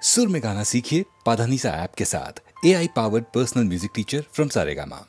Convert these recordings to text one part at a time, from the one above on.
सुर में गाना सीखिए पाधानीसा ऐप के साथ। AI powered personal music teacher from Saregama.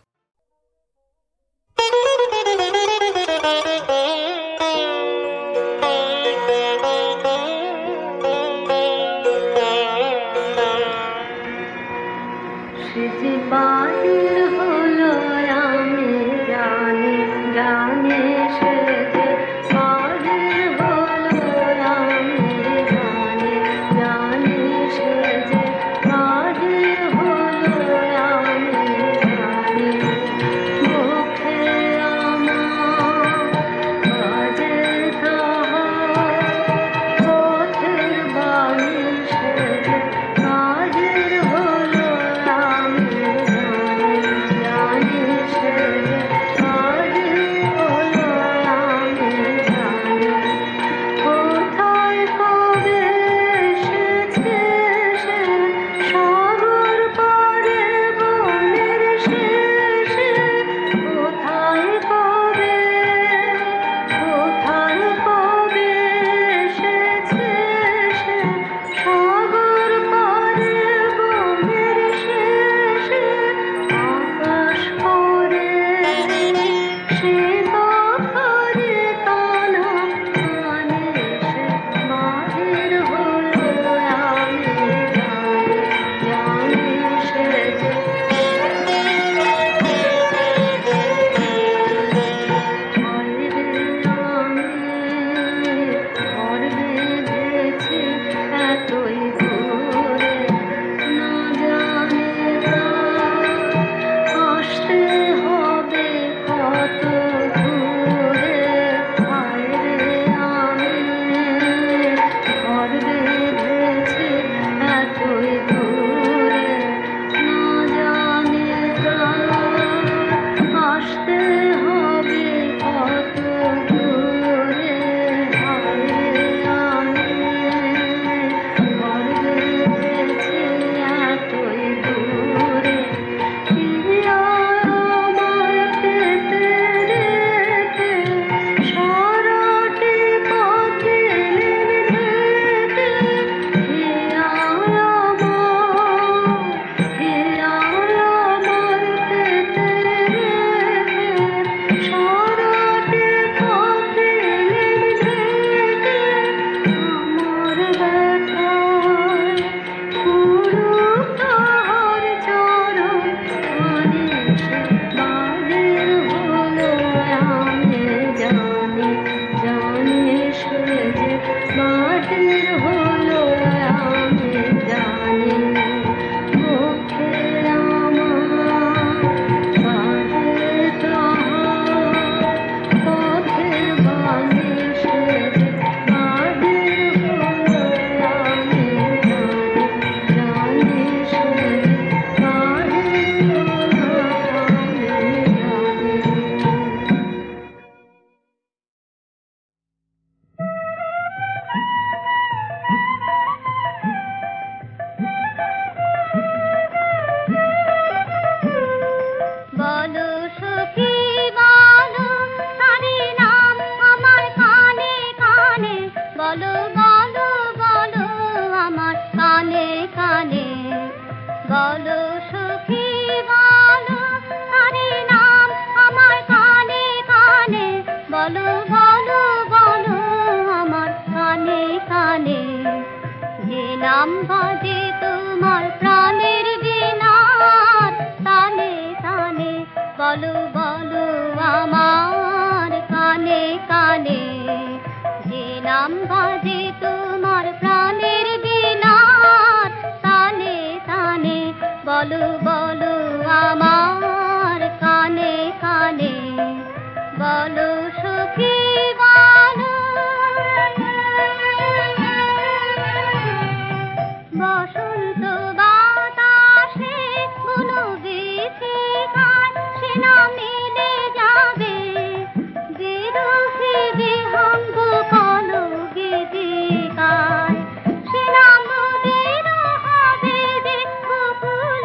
সেনা নদীর হবে যে কুকুল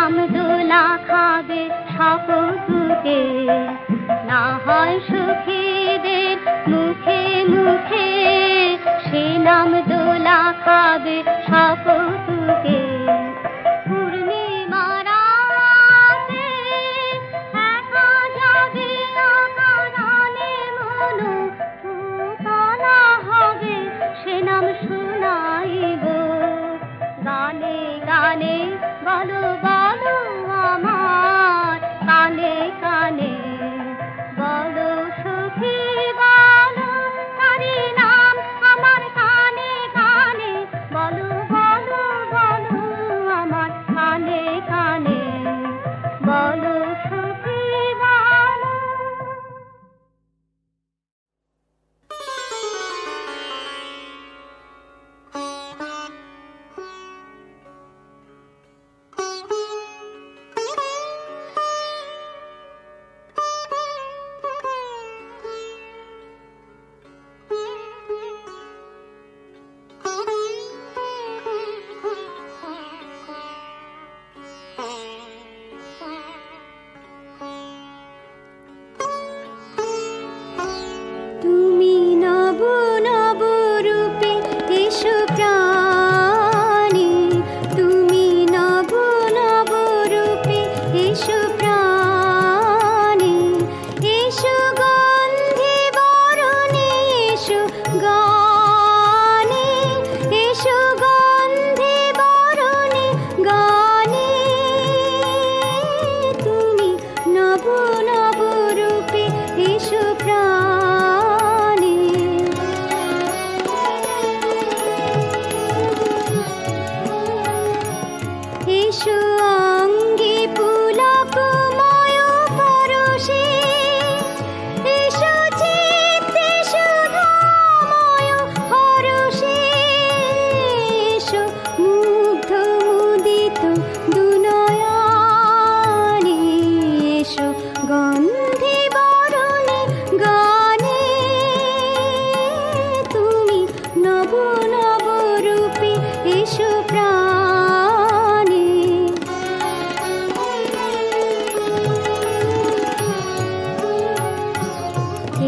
নাম দোলা খাবে শপথকে, না হয় সুখীদের মুখে মুখে, সে নাম দোলা খাবে শপথকে। বলো বলো আমার কানে কানে, বলো সখী বলো তারি নাম আমার কানে কানে, বলো বলো বলো আমার কানে কানে, বলো সখী বলো।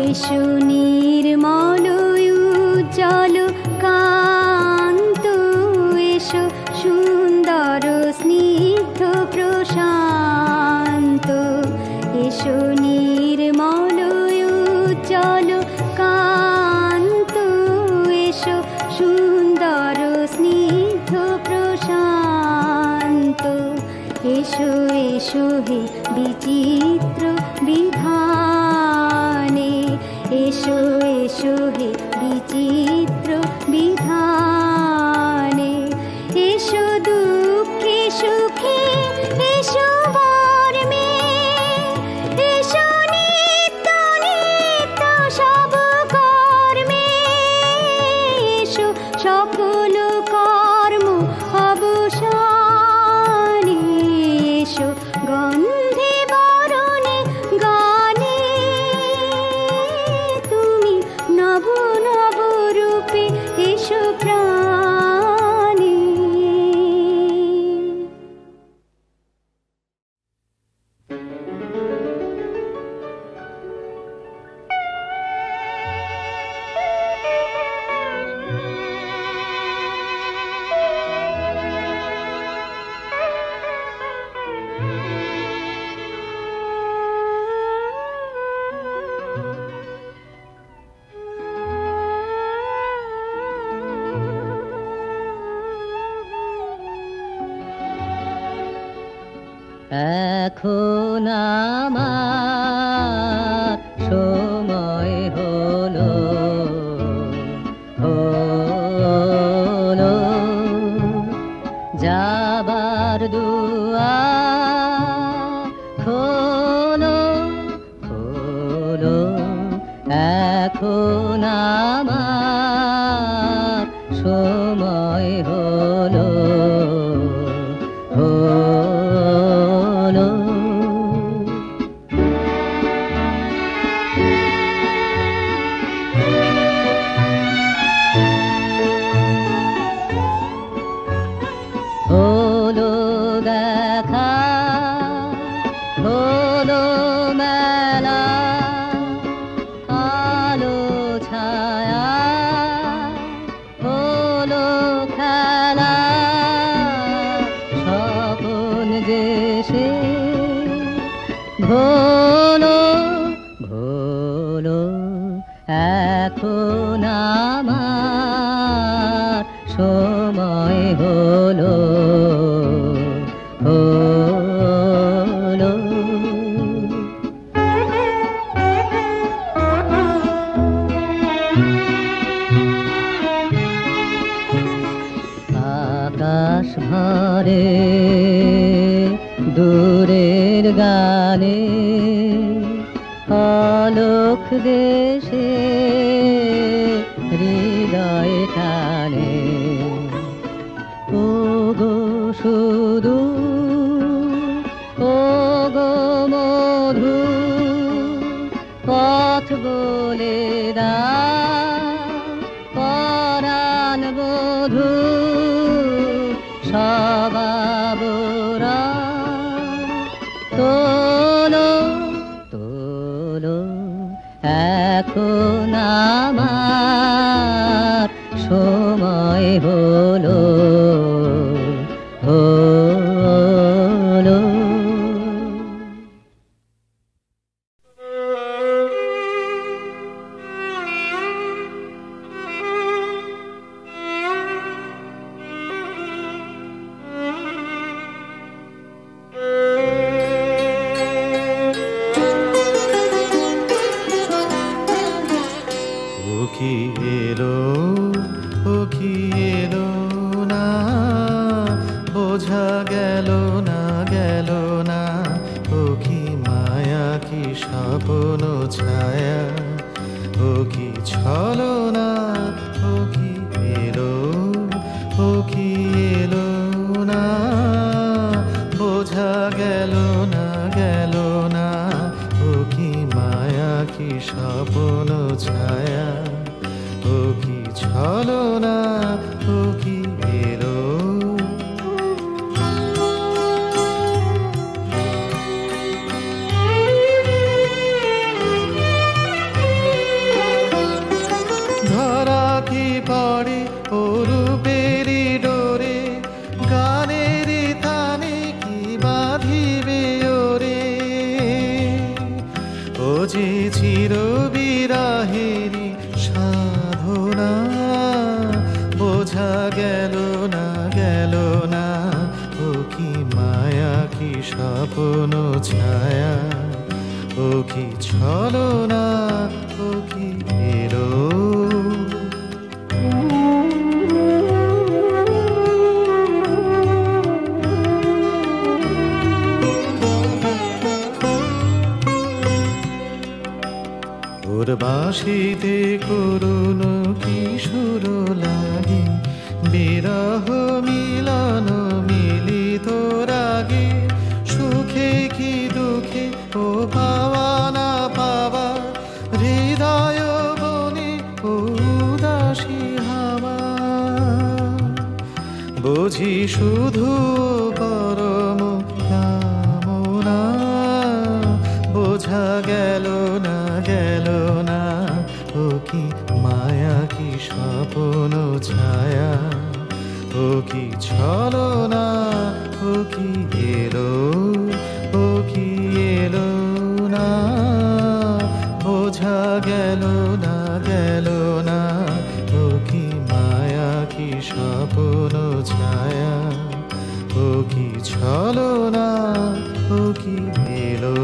এসো নির্মল উজ্জ্বল কান্ত, এসো সুন্দর স্নিগ্ধ প্রশান্ত, এসো নির্মল উজ্জ্বল কান্ত, এসো সুন্দর স্নিগ্ধ প্রশান্ত, এসো এসো হে বিচিত্র বিধানে, এসো এসো হে বিচিত্র বিধানে, এসো দুঃখে সুখে এসো বর্মে, এসো নিত্য নিত্য সব কর্মে, এসো সকল কর্ম অবসানে, এসো গন্ধে বরণে গানে, তুমি নব নব রূপে এসো প্রাণে। এখন আমার সময় হলো, হলো যাবার দুয়ার খোলো, খোলো এখন আমার সময় হলো, হলো দেখা ভোলো ভোলো এখন আমার সময় হলো হলো আকাশ ভরে দূরের গানে আলোক দেশে হৃদয় টানে ও গো শুধু ও গো মধু পথ বলে দাও পরাণ বধূ সবাবরা তোলো তোলো এখন আমার সময় হলো হলো কি এলো ও কি এলো না বোঝা গেল না গেল না ও কি মায়া কি স্বপ্ন ছায়া ও কি ছলনা ও কি এলো ও কি এলো না বোঝা গেল না গেল না ও কি মায়া কি স্বপ্ন ছায়া ও কি ছলনা ও কি এলো ধরা কি পড়ে ও রূপেরই ডোরে গানেরই তানে কি বাঁধিবে ওরে ও যে চির বিরহেরই সাধনা বোঝা গেল না গেল না ও কি মায়া কি স্বপ্ন ছায়া ও কি ছলনা ও কি এলো ওর বাঁশিতে করুণ কিশোর লাগে বিরহ মিলন মিলিত রাগে সুখে কি দুঃখে ও পাওয়া না পাওয়া হৃদয় বনে ও উদাসী হাওয়া বুঝি শুধু পরম কামনা বোঝা গেল না গেল না ও কি মায়া কি স্বপ্ন ছায়া ও কি ছলনা ও কি এলো ও কি এলো না বোঝা গেল না গেল না ও কি মায়া কি স্বপ্ন ছায়া ও কি ছলনা ও কি এলো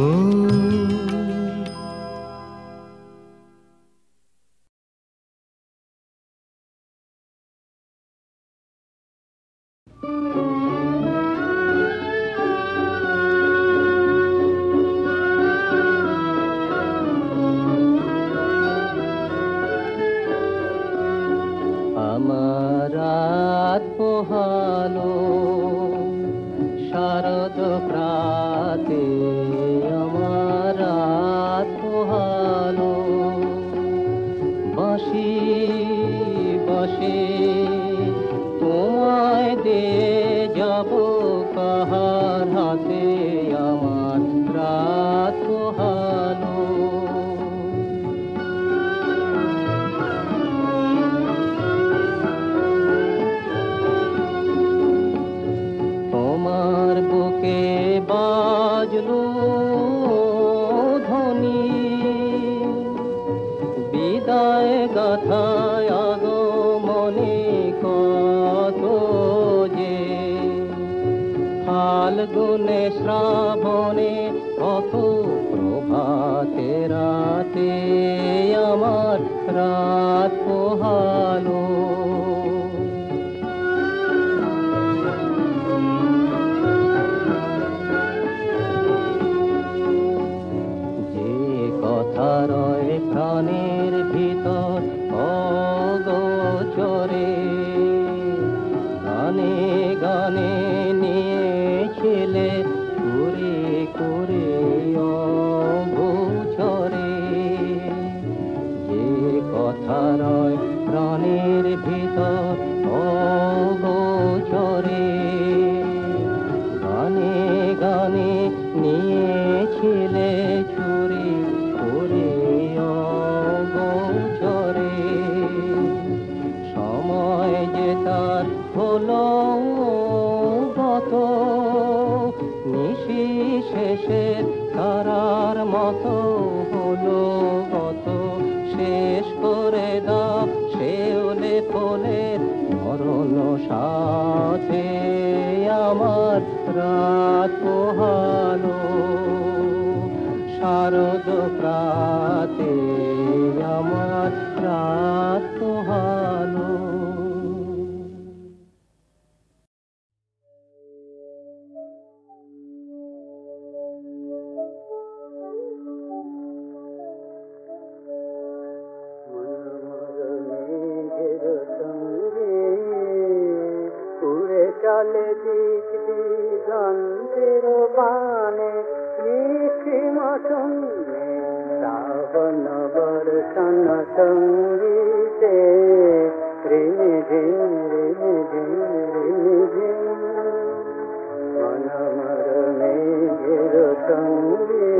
আমার রাত পোহালো শারদ প্রাতে আমার রাত পোহালো বাঁশি বসে তোমায় দে যাব কাহার হাতে আমার রাত পোহালো তোমার বুকে বাজলো ফাল্গুনে শ্রাবণে কত প্রভাতে রাতে আমার রাত পোহালো। যে কথা রয় প্রাণের ভিতর অগোচরে, গানে গানে নিয়েছিলে করে করে অগোচরে। যে কথা রয় প্রাণের ভিতর অগোচরে, গানে গানে নিয়েছিলে চুরি করে অগোচরে। সময় যে তার হলো গত, নিশি শেষে তারার মতো হলো গত। শেষ করে দাও শেওলে ফলের মরণ সাথে আমার রাত পোহালো। শারদ প্রাতে আমার রাত পোহালো। চলে দিক দিগন্তের বানে, নিশিম শুনে শ্রাবণ বর্ষণ সঙ্গীতে, রিমি ঝিম রিমি ঝিম রিমি ঝিম। মনমর মেঘের সঙ্গী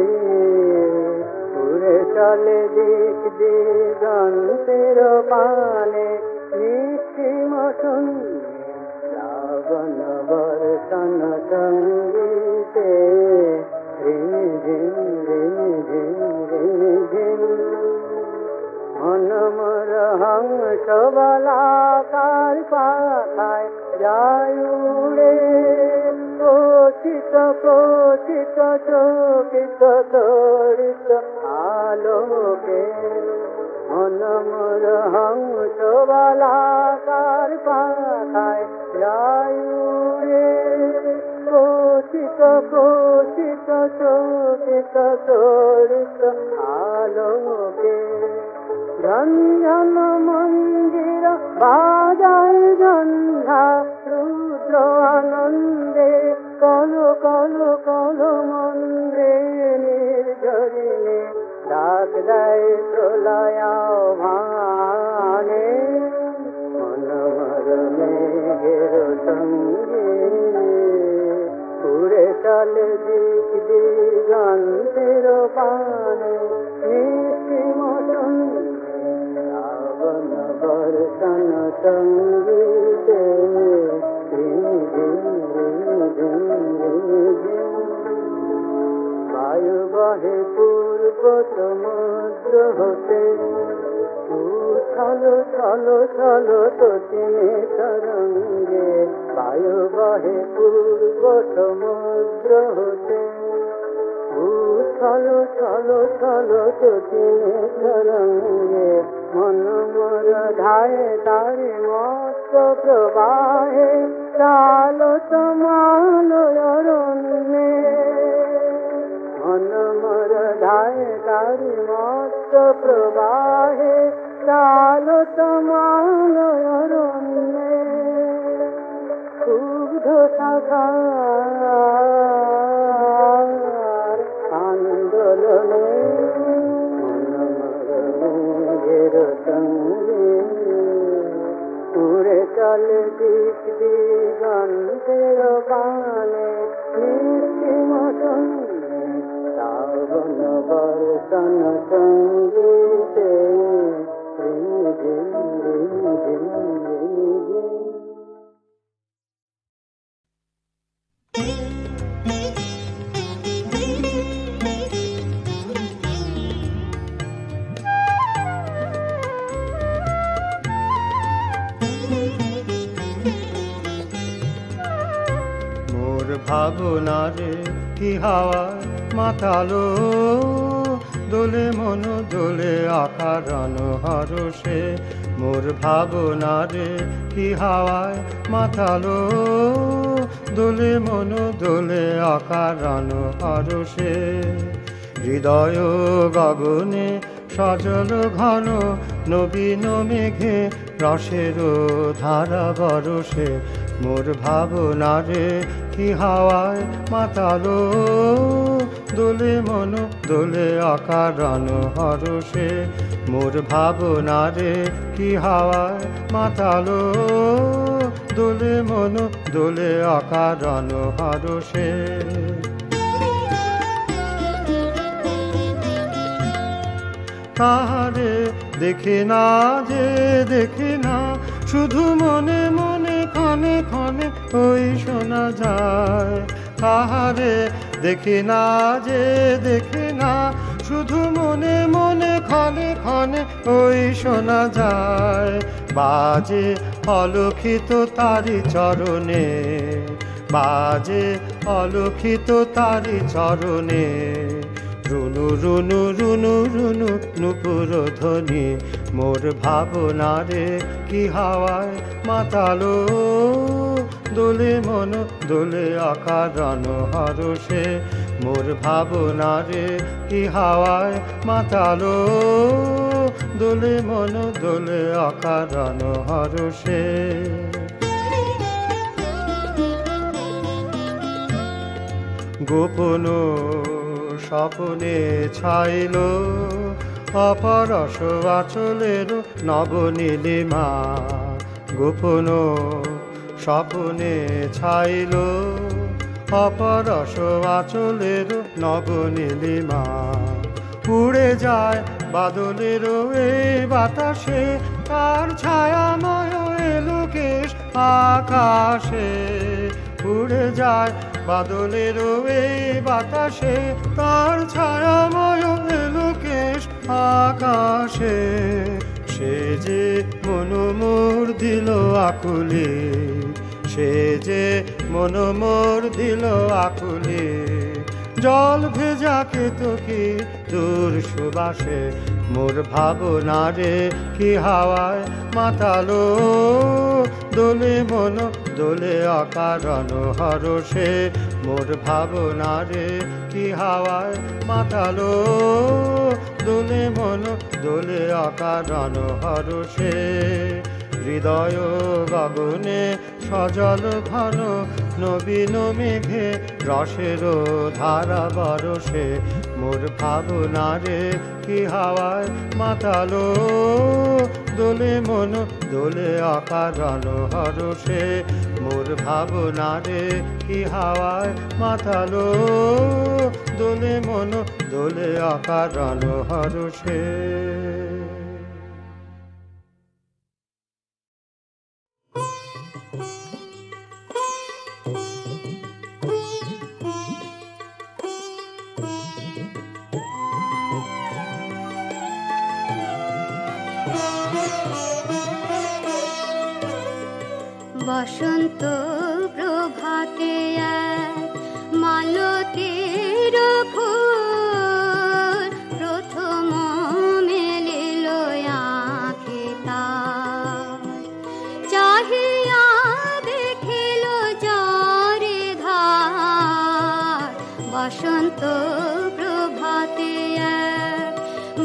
উড়ে চলে দিক দিগন্তের বানে, নিশিম শুনে শ্রাবণ বর্ষণ সঙ্গীতে, রিমি ঝিম রিমি ঝিম রিমি ঝিম। মনমর হংস বলাকার পাখায় যায় উড়ে, কোচিত কোচিত চকিত তড়িত আলোকে। মনমর হংস বলাকার পাখায় যায় উড়ে, কোচিত কোচিত চকিত তড়িত আলোকে। ঝন ঝন মঞ্জির বাজায় ঝঞ্ঝা, রুদ্র আনন্দে কল কল কল মন্দ্রে নির্ঝরিণে ডাক দেয় প্রলয় ভানে। মনমর মেঘের সঙ্গে উড়ে চলে দিক দিগন্তের বানে, নিশিম শুনে শ্রাবণ বর্ষণ সঙ্গীতে, রিমি ঝিম রিমি ঝিম রিমি ঝিম। বায়ু বহে পূর্ব সমুদ্র হতে, উথল ছল ছল তটিনে তরঙ্গে। বায়ু বহে পূর্ব সমুদ্র হতে, উথল ছল ছল তটিনে তরঙ্গে। মনমর ধায়ে তারে মস্ত প্রবাহে, চাল তোমালয় অরণ্যে। মনমর ধায়ে তারে মস্ত প্রবাহে, চাল তোমালয় অরণ্যে। ক্ষুব্ধ শাখার আন্দোলনে, মনমর মেঘের সঙ্গে উড়ে চলে দিক দিগন্তের বানে, নিশিম শুনে শ্রাবণ বর্ষণ সঙ্গীতে, রিমি ঝিম রিমি ঝিম রিমি ঝিম। মোর ভাবনারে কি হাওয়ায় মাতালো, দোলে মন দোলে আকারণ হরষে। মোর ভাবনারে কি হাওয়ায় মাতালো, দোলে মন দোলে আকারণ হরষে। হৃদয় গগনে সজল ঘন নবীন মেঘে রসের ধারা বরষে। মোর ভাবনারে কি হাওয়ায় মাতালো, দোলে মন দোলে আকারণ হরষে। মোর ভাবনারে কি হাওয়ায় মাতালো, দোলে মন দোলে আকারণ হরষে। তাহারে দেখে না যে দেখে না, শুধু মনে মনে ক্ষণে ক্ষণে ওই শোনা যায়। তাহারে দেখে না যে দেখে না, শুধু মনে মনে ক্ষণে ক্ষণে ওই শোনা যায়। বাজে অলক্ষিত তারি চরণে, বাজে অলক্ষিত তারি চরণে। রুনু রুনু রুনু রুনু নুপুর ধ্বনি। মোর ভাবনারে কি হাওয়ায় মাতালো, দোলে মন দোলে আকারণ হরষে। মোর ভাবনারে কি হাওয়ায় মাতালো, দোলে মন দোলে আকারণ হরষে। গোপন স্বপনে ছাইল অপরস আচলের নবনীলিমা। গোপন স্বপনে ছাইল অপরস আচলের নবনীলিমা। উড়ে যায় বাদলের এই বাতাসে, তার ছায়াময় এলোকেশ আকাশে। উড়ে যায় বাদলের এই বাতাসে, তার ছায়াময় এলোকেশ আকাশে। সে যে মন মোর দিল আকুলে, সে যে মন মোর দিল আকুলে। জল ভেজা কেতকী দূর সুবাসে। মোর ভাবনারে কি হাওয়ায় মাতালো, দোলে মন দোলে আকারণ হরষে। মোর ভাবনারে কি হাওয়ায় মাতালো, দোলে মন দোলে আকারণ হরষে। হৃদয় গগনে সজল ঘন নবীন মেঘে রসের ধারা বরষে। মোর ভাবনারে কি হাওয়ায় মাতালো, দোলে মন দোলে আকারণ হরষে। মোর ভাবনারে কি হাওয়ায় মাতালো, দোলে মন দোলে আকারণ হরষে। বসন্ত প্রভাতে এক মালতীর ফুল প্রথম মেলিল আঁখে তার। চাহিয়া দেখিল জরে ধার, বসন্ত প্রভাতে এক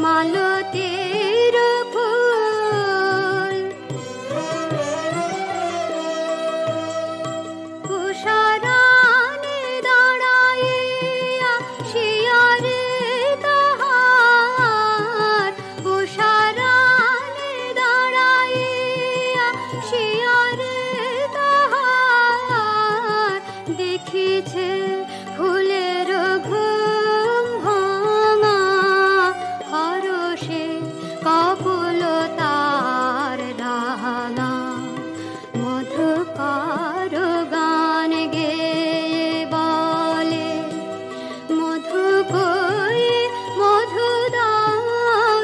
মালতীর ফুল। কুশারানে দাঁড়াইয়া শিয়ারে তাহার, কুশারানে দাঁড়াইয়া শিয়ারে তাহার। দেখিছে ফুলের ঘুম ভাঙা হরষে কপলতার ডালা। মধুকর গান গেয়ে বলে, মধু কই মধু দাও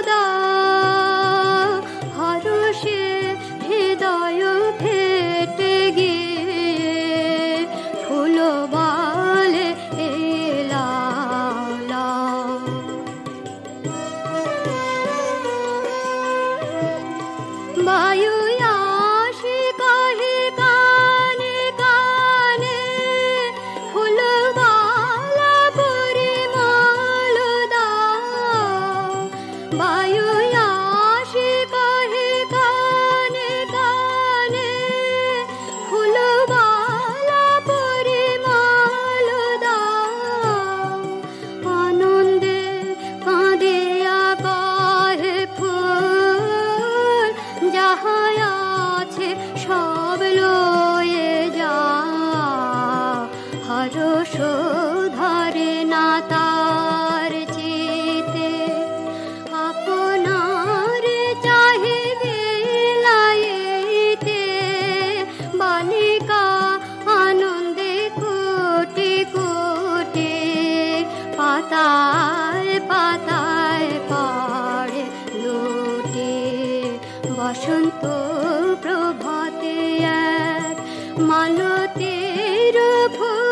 দাও। হরষে হৃদয় ফেটে গিয়ে ফুল পরশ ধরে না তার চিতে, আপনার চাহে বিলাইতে, বালিকা আনন্দে কোটি কোটি, পাতায় পাতায় পড়ে লুটে। বসন্ত প্রভাতে এক মালতের ফুল।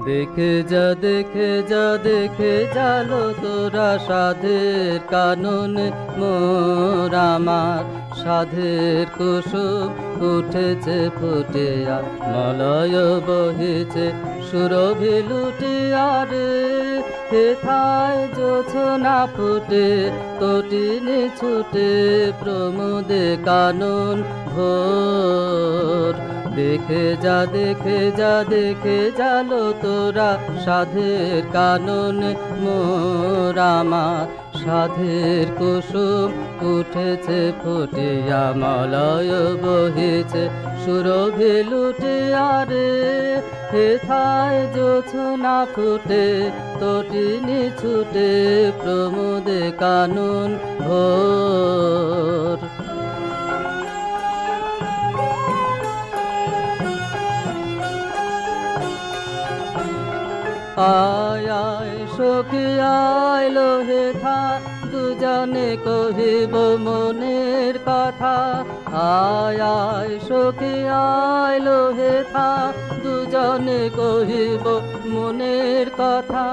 দেখে যা দেখে যা দেখে জালো তোরা সাধের কানন মোর আমার, সাধের কুসুম উঠেছে ফুটে আর মলয় বহেছে সুরভি লুটিয়া রে। হেথায় জোছনা ফুটে তটিনী ছুটে প্রমোদে কানন ভোর। দেখে যা দেখে যা দেখে জালো তোরা সাধের কানন মোর আমার, সাধের কুসুম উঠেছে ফুটিয়া মলয় বহেছে সুরভি লুটিয়া রে। হেথায় জোছনা ফুটে তটিনী ছুটে প্রমোদে কানন ভোর। আয় আয় সখী আয় লো হেথা, দুজনে কহিব মনের কথা। আয় আয় সখী আয় লো হেথা, দুজনে কহিব মনের কথা।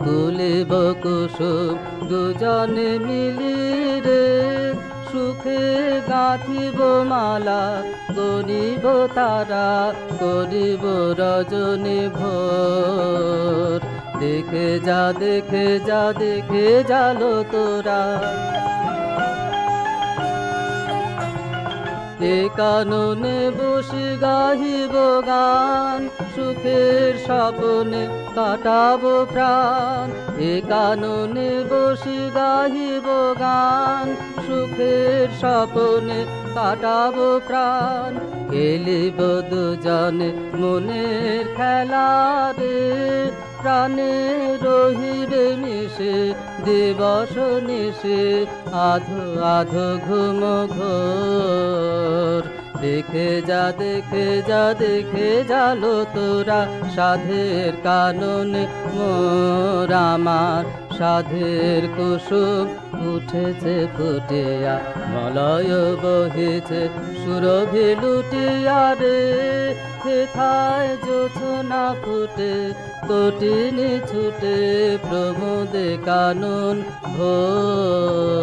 তুলিব কুসুম দুজনে মিলি রে, সুখে গাঁথিব মালা গনিব তারা, করিব রজনী ভোর। দেখে যা দেখে যা দেখে জালো তোরা এ কাননে বসে গাহিব গান, সুখের স্বপ্নে কাটাবো প্রাণ। এ কাননে বসে গাহিব গান, সুখের স্বপ্নে কাটাবো প্রাণ। খেলিব দুজনে মনের খেলা রে, প্রাণে রহিবে মিশে দিবস নিশে আধো আধো ঘুম ঘোর। দেখে যা দেখে যা দেখে জালো তোরা সাধের কানন মোর আমার, সাধের কুসুম উঠেছে ফুটিয়া মলয় বহেছে সুরভি লুটিয়া রে। হেথায় জোছনা ফুটে তটিনী ছুটে প্রমোদে কানন ভোর।